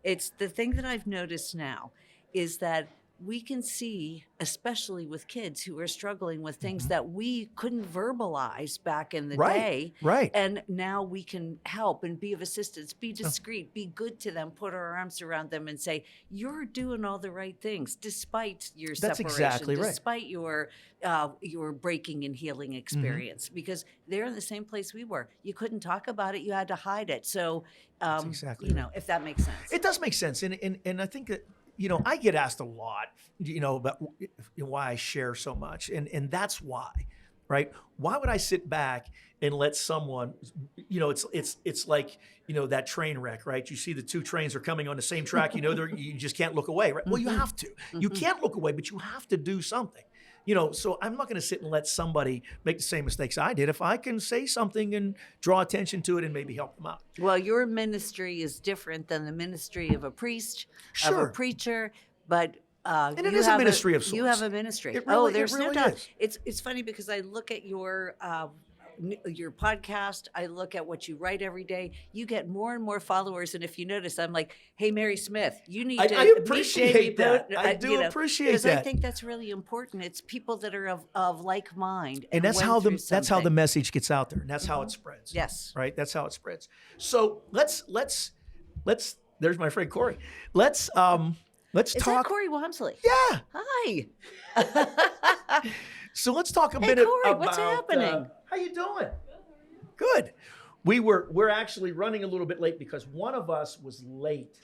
it's the thing that I've noticed now is that we can see, especially with kids who are struggling with things that we couldn't verbalize back in the day.
Right.
And now we can help and be of assistance, be discreet, be good to them, put our arms around them and say, you're doing all the right things despite your
That's
separation,
exactly right.
despite your breaking and healing experience, because they're in the same place we were. You couldn't talk about it. You had to hide it. So,
That's exactly right.
if that makes sense.
It does make sense. And I think that, I get asked a lot, about why I share so much. And that's why, right? Why would I sit back and let someone, it's like, that train wreck, right? You see the two trains are coming on the same track, you just can't look away, right? Well, you have to. You can't look away, but you have to do something. So I'm not going to sit and let somebody make the same mistakes I did if I can say something and draw attention to it and maybe help them out.
Well, your ministry is different than the ministry of a priest, of a preacher, but
and it is a ministry of sorts.
You have a ministry.
It really,
there's
it really
no doubt.
is.
It's funny because I look at your your podcast. I look at what you write every day. You get more and more followers. And if you notice, I'm like, hey, Mary Smith, you need to.
I appreciate that. I do appreciate that.
Because I think that's really important. It's people that are of like mind.
And that's how the message gets out there. And that's how it spreads.
Yes.
Right? That's how it spreads. So let's there's my friend Corey. Let's talk.
Is that Corey Wamsley?
Yeah.
Hi.
So let's talk a bit
Corey,
about
what's happening?
How you doing? Good. We're actually running a little bit late because one of us was late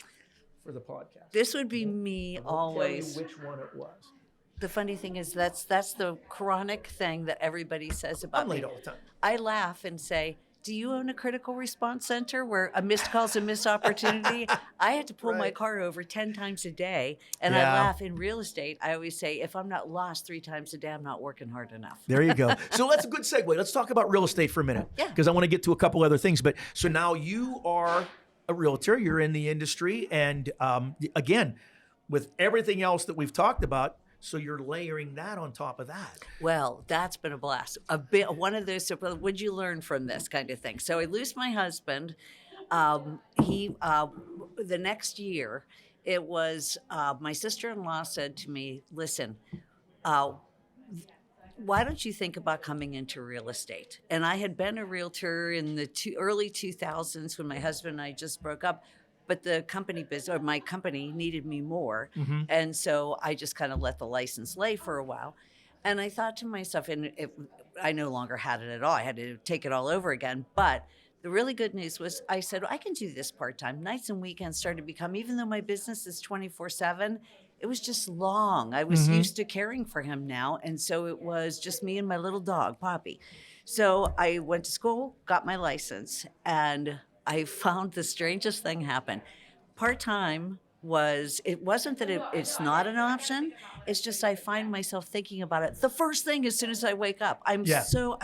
for the podcast.
This would be me always.
Tell you which one it was.
The funny thing is that's the chronic thing that everybody says about me.
I'm late all the time.
I laugh and say, do you own a critical response center where a missed call's a missed opportunity? I had to pull my car over 10 times a day. And I laugh. In real estate, I always say, if I'm not lost 3 times a day, I'm not working hard enough.
There you go. So that's a good segue. Let's talk about real estate for a minute.
Yeah.
Because I want to get to a couple other things. But so now you are a realtor. You're in the industry. And again, with everything else that we've talked about, so you're layering that on top of that.
Well, that's been a blast. One of those, what'd you learn from this kind of thing? So I lose my husband. The next year, it was my sister-in-law said to me, listen, why don't you think about coming into real estate? And I had been a realtor in the early 2000s when my husband and I just broke up. But the my company needed me more. Mm-hmm. And so I just kind of let the license lay for a while. And I thought to myself, I no longer had it at all. I had to take it all over again. But the really good news was I said, I can do this part-time. Nights and weekends started to become, even though my business is 24/7, it was just long. I was used to caring for him now. And so it was just me and my little dog, Poppy. So I went to school, got my license, and I found the strangest thing happen. Part-time wasn't that it's not an option. It's just I find myself thinking about it the first thing as soon as I wake up. I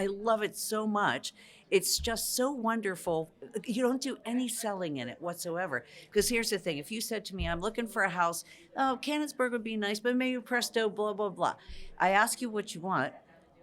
love it so much. It's just so wonderful. You don't do any selling in it whatsoever. Because here's the thing. If you said to me, I'm looking for a house, Canonsburg would be nice, but maybe Presto, blah, blah, blah. I ask you what you want.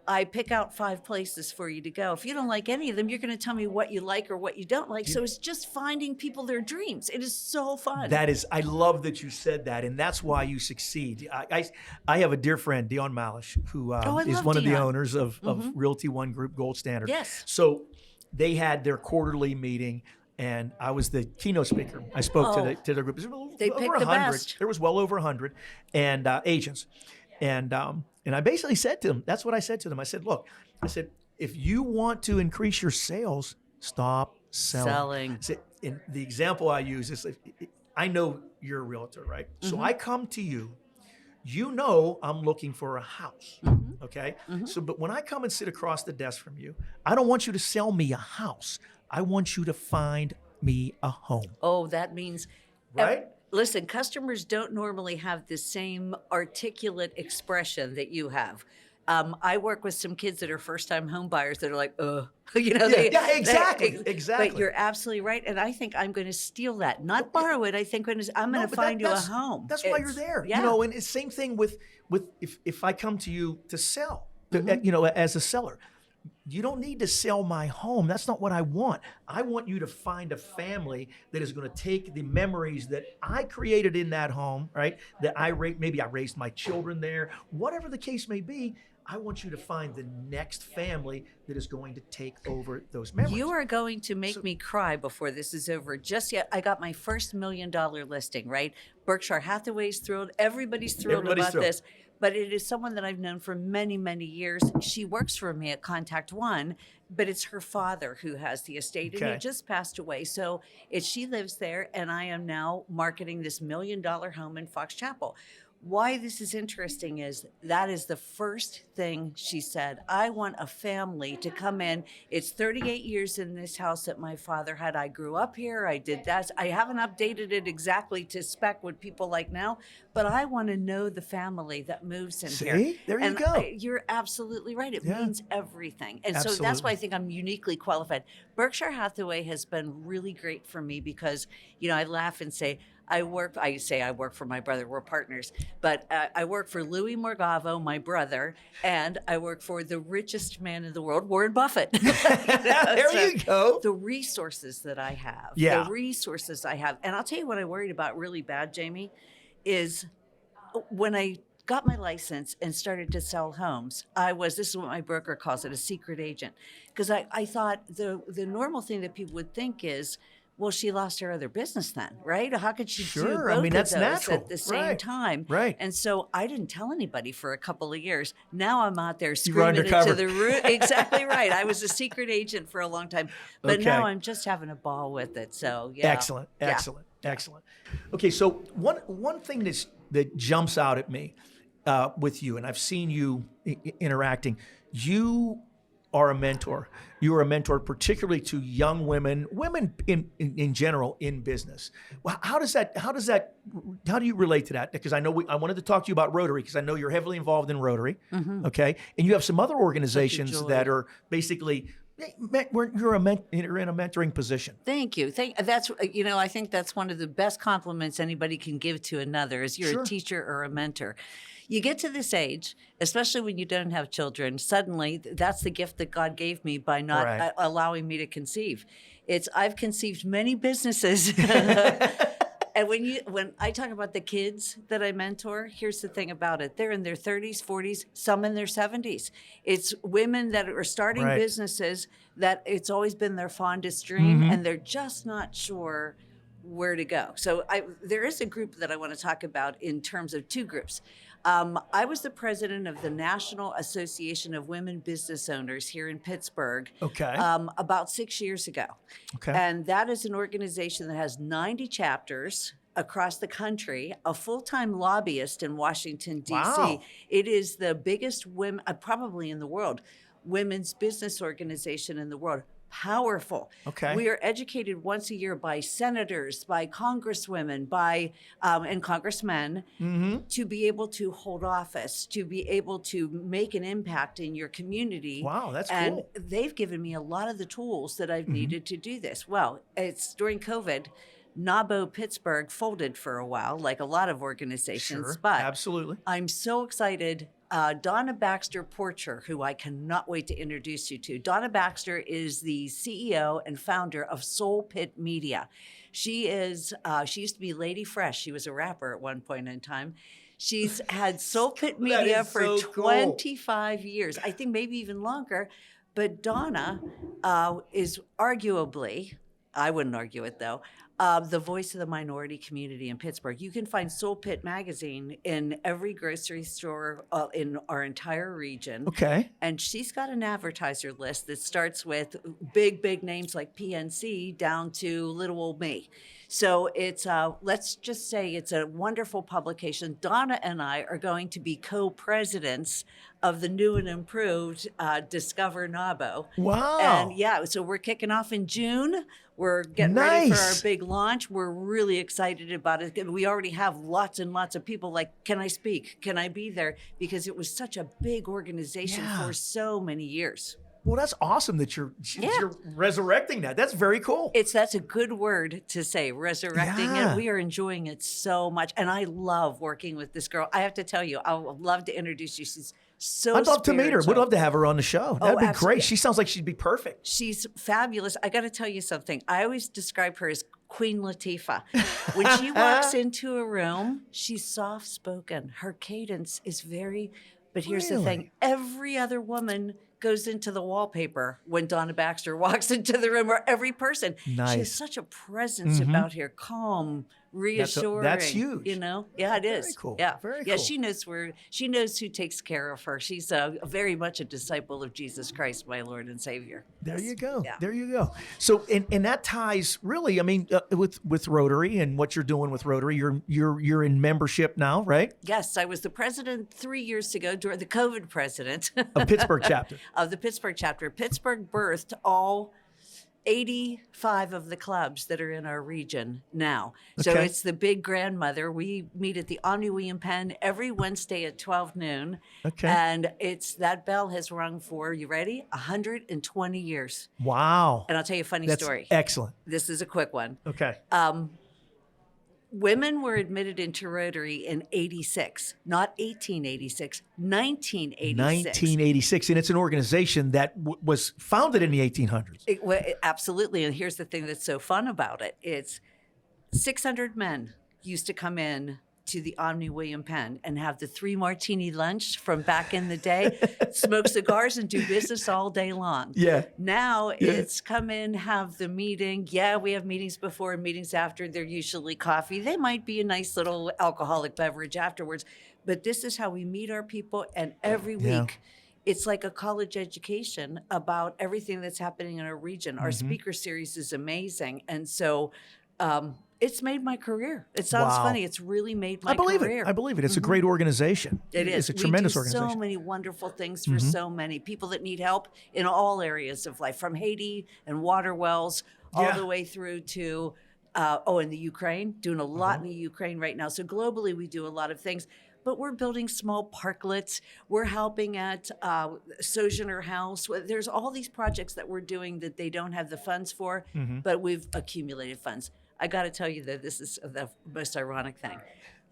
I pick out 5 places for you to go. If you don't like any of them, you're going to tell me what you like or what you don't like. So it's just finding people their dreams. It is so fun.
I love that you said that, and that's why you succeed. I have a dear friend, Dion Malish, who is one of the owners of Realty One Group Gold Standard.
Yes.
So they had their quarterly meeting, and I was the keynote speaker. I spoke to the group.
They picked the best.
There was well over 100 and agents. And I basically said to them, that's what I said to them. I said, look, if you want to increase your sales, stop selling. And the example I use is, I know you're a realtor, right? Mm-hmm. So I come to you, you know I'm looking for a house, okay? Mm-hmm. So, but when I come and sit across the desk from you, I don't want you to sell me a house. I want you to find me a home.
Oh, that means...
Right?
Listen, customers don't normally have the same articulate expression that you have. I work with some kids that are first-time home buyers that are like,
exactly.
But you're absolutely right, and I think I'm going to steal that, not borrow it. I think I'm going to find you a home.
That's why you're there.
Yeah.
And it's same thing with if I come to you to sell, as a seller. You don't need to sell my home. That's not what I want. I want you to find a family that is going to take the memories that I created in that home, right? Maybe I raised my children there. Whatever the case may be, I want you to find the next family that is going to take over those memories.
You are going to make me cry before this is over. Just yet, I got my first $1 million listing, right? Berkshire Hathaway's thrilled. Everybody's thrilled about this. But it is someone that I've known for many, many years. She works for me at Contact One, but it's her father who has the estate, and he just passed away. So she lives there, and I am now marketing this $1 million home in Fox Chapel. Why this is interesting is that is the first thing she said. I want a family to come in. It's 38 years in this house that my father had. I grew up here. I did that. I haven't updated it exactly to spec what people like now, but I want to know the family that moves in here.
See? There you go.
You're absolutely right. It means everything. And so that's why I think I'm uniquely qualified. Berkshire Hathaway has been really great for me because, I laugh and say, I say I work for my brother. We're partners. But I work for Louis Morgavo, my brother, and I work for the richest man in the world, Warren Buffett.
There you go.
The resources that I have.
Yeah.
The resources I have. And I'll tell you what I worried about really bad, Jamie, is when I got my license and started to sell homes, this is what my broker calls it, a secret agent. Because I thought the normal thing that people would think is, well, she lost her other business then, right? How could she do both
that's
of those
natural.
at the same time?
Right.
And so I didn't tell anybody for a couple of years. Now I'm out there
were
screaming it
undercover.
to the root. Exactly right. I was a secret agent for a long time, but now I'm just having a ball with it. So yeah.
Excellent. Okay, so one thing that jumps out at me with you, and I've seen you interacting, you are a mentor. You are a mentor, particularly to young women in general in business. Well, how do you relate to that? Because I know I wanted to talk to you about Rotary, because I know you're heavily involved in Rotary. Mm-hmm. Okay, and you have some other organizations that are basically you're in a mentoring position.
Thank you. I think that's one of the best compliments anybody can give to another is you're a teacher or a mentor. You get to this age, especially when you don't have children, suddenly that's the gift that God gave me by not allowing me to conceive. I've conceived many businesses. And when I talk about the kids that I mentor, here's the thing about it. They're in their 30s, 40s, some in their 70s. It's women that are starting businesses that it's always been their fondest dream, and they're just not sure where to go. So there is a group that I want to talk about in terms of two groups. I was the president of the National Association of Women Business Owners here in Pittsburgh about 6 years ago. Okay. And that is an organization that has 90 chapters across the country, a full-time lobbyist in Washington, D.C. Wow. It is the biggest women, probably in the world, women's business organization in the world. Powerful. Okay. We are educated once a year by senators, by congresswomen, and congressmen to be able to hold office, to be able to make an impact in your community.
Wow, that's cool.
And they've given me a lot of the tools that I've needed to do this. Well, it's during COVID. NABO Pittsburgh folded for a while, like a lot of organizations. But absolutely, I'm so excited. Donna Baxter Porcher, who I cannot wait to introduce you to. Donna Baxter is the CEO and founder of Soul Pit Media. She used to be Lady Fresh. She was a rapper at one point in time. She's had Soul Pit Media for 25 years, I think maybe even longer. But Donna is arguably, I wouldn't argue it though, the voice of the minority community in Pittsburgh. You can find Soul Pit magazine in every grocery store in our entire region. Okay. And she's got an advertiser list that starts with big names like PNC down to little old me. So it's, let's just say it's a wonderful publication. Donna and I are going to be co-presidents of the new and improved Discover NABO. Wow. And so we're kicking off in June. We're getting ready for our big launch. We're really excited about it. We already have lots and lots of people like, can I speak? Can I be there? Because it was such a big organization for so many years.
Well, that's awesome that you're resurrecting that. That's very cool.
That's a good word to say, resurrecting it. We are enjoying it so much. And I love working with this girl. I have to tell you, I would love to introduce you. She's so
I'd love to meet her. We'd love to have her on the show. That'd be great. She sounds like she'd be perfect.
She's fabulous. I got to tell you something. I always describe her as Queen Latifah. When she walks into a room, she's soft-spoken. Her cadence is but here's the thing. Every other woman goes into the wallpaper when Donna Baxter walks into the room, or every person. Nice. She has such a presence about her, calm, reassuring.
That's huge.
You know? Yeah, it is.
Very cool.
Yeah.
Very cool.
Yeah, she knows who takes care of her. She's very much a disciple of Jesus Christ, my Lord and Savior.
There you go. Yeah. There you go. So, and that ties really, I mean, with Rotary and what you're doing with Rotary. You're in membership now, right?
Yes, I was the president 3 years ago, during the COVID president
of Pittsburgh chapter.
Of the Pittsburgh chapter. Pittsburgh birthed all 85 of the clubs that are in our region now. So it's the big grandmother. We meet at the Omni William Penn every Wednesday at 12 noon. Okay. And that bell has rung for, you ready? 120 years.
Wow.
And I'll tell you a funny story.
Excellent.
This is a quick one.
Okay.
Women were admitted into Rotary in 86, not 1886, 1986.
1986, and it's an organization that was founded in the 1800s.
Absolutely, and here's the thing that's so fun about it. It's 600 men used to come in to the Omni William Penn and have the 3 martini lunch from back in the day, smoke cigars and do business all day long.
Yeah.
Now it's come in, have the meeting. Yeah, we have meetings before and meetings after. They're usually coffee. They might be a nice little alcoholic beverage afterwards. But this is how we meet our people. And every week, it's like a college education about everything that's happening in our region. Our speaker series is amazing. And so it's made my career. It sounds funny. It's really made my career.
I believe it. It's a great organization.
It
It's
is.
a tremendous
we do
organization.
so many wonderful things for so many people that need help in all areas of life, from Haiti and water wells all the way through to, in the Ukraine, doing a lot in the Ukraine right now. So globally, we do a lot of things. But we're building small parklets. We're helping at Sojourner House. There's all these projects that we're doing that they don't have the funds for, but we've accumulated funds. I got to tell you that this is the most ironic thing.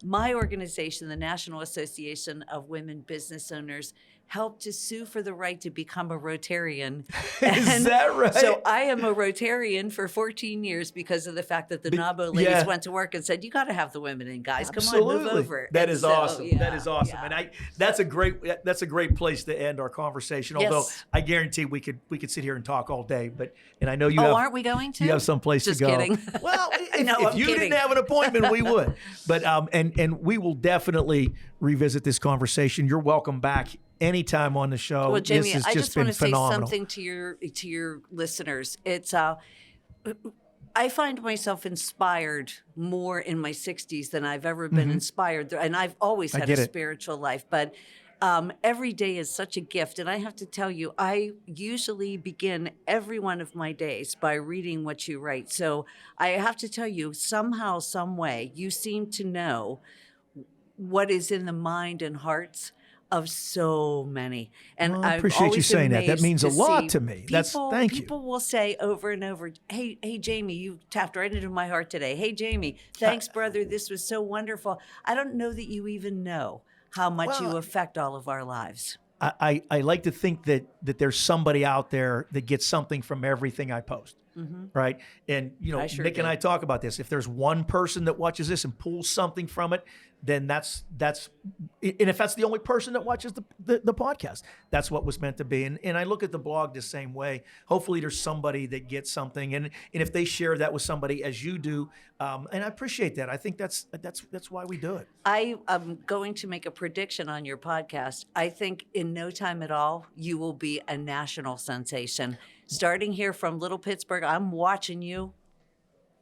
My organization, the National Association of Women Business Owners, helped to sue for the right to become a Rotarian.
Is that right?
So I am a Rotarian for 14 years because of the fact that the NABO ladies went to work and said, you got to have the women in, guys. Come on, move over.
That is awesome. That is awesome. And that's a great place to end our conversation. Although I guarantee we could sit here and talk all day, and I know you
aren't we going to?
You have some place
Just
to go.
Kidding.
Well, if you didn't have an appointment, we would. But and we will definitely revisit this conversation. You're welcome back anytime on the show.
Well, Jamie,
this has
I
just
want
been
to say
phenomenal.
something to your listeners. It's I find myself inspired more in my 60s than I've ever been inspired, and I've always had a spiritual life, but every day is such a gift. And I have to tell you, I usually begin every one of my days by reading what you write. So I have to tell you, somehow, some way, you seem to know what is in the mind and hearts of so many. And
well, I appreciate you saying that. That means a lot to me. Thank you.
People will say over and over, hey, Jamie, you tapped right into my heart today. Hey, Jamie, thanks, brother. This was so wonderful. I don't know that you even know how much you affect all of our lives.
I like to think that there's somebody out there that gets something from everything I post. Right. And, Nick and I talk about this. If there's one person that watches this and pulls something from it, then that's, and if that's the only person that watches the podcast, that's what was meant to be. And I look at the blog the same way. Hopefully there's somebody that gets something. And if they share that with somebody as you do, and I appreciate that. I think that's why we do it.
I am going to make a prediction on your podcast. I think in no time at all, you will be a national sensation. Starting here from Little Pittsburgh, I'm watching you.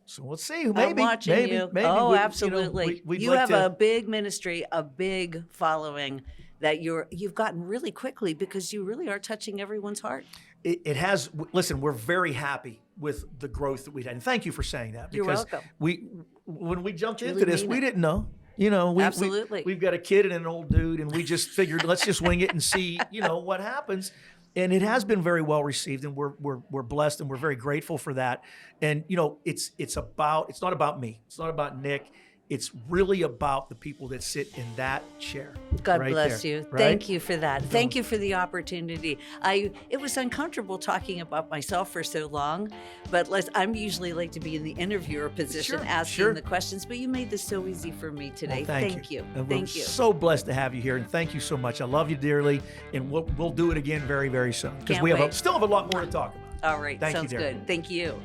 So let's see. Maybe.
I'm watching you. Oh, absolutely. You have a big ministry, a big following that you've gotten really quickly because you really are touching everyone's heart.
It has. Listen, we're very happy with the growth that we had. And thank you for saying that. Because
You're welcome.
When we jumped into this, we didn't know.
Absolutely.
We've got a kid and an old dude, and we just figured let's just wing it and see, what happens. And it has been very well received, and we're blessed, and we're very grateful for that. And it's not about me. It's not about Nick. It's really about the people that sit in that chair.
God
right
bless
there,
you.
right?
Thank you for that. Thank you for the opportunity. It was uncomfortable talking about myself for so long, but I'm usually like to be in the interviewer position, asking the questions. But you made this so easy for me today.
Well,
thank you.
And
thank
we're
you.
So blessed to have you here, and thank you so much. I love you dearly, and we'll do it again very, very soon because we still have a lot more to talk about.
All right, sounds good. Thank you.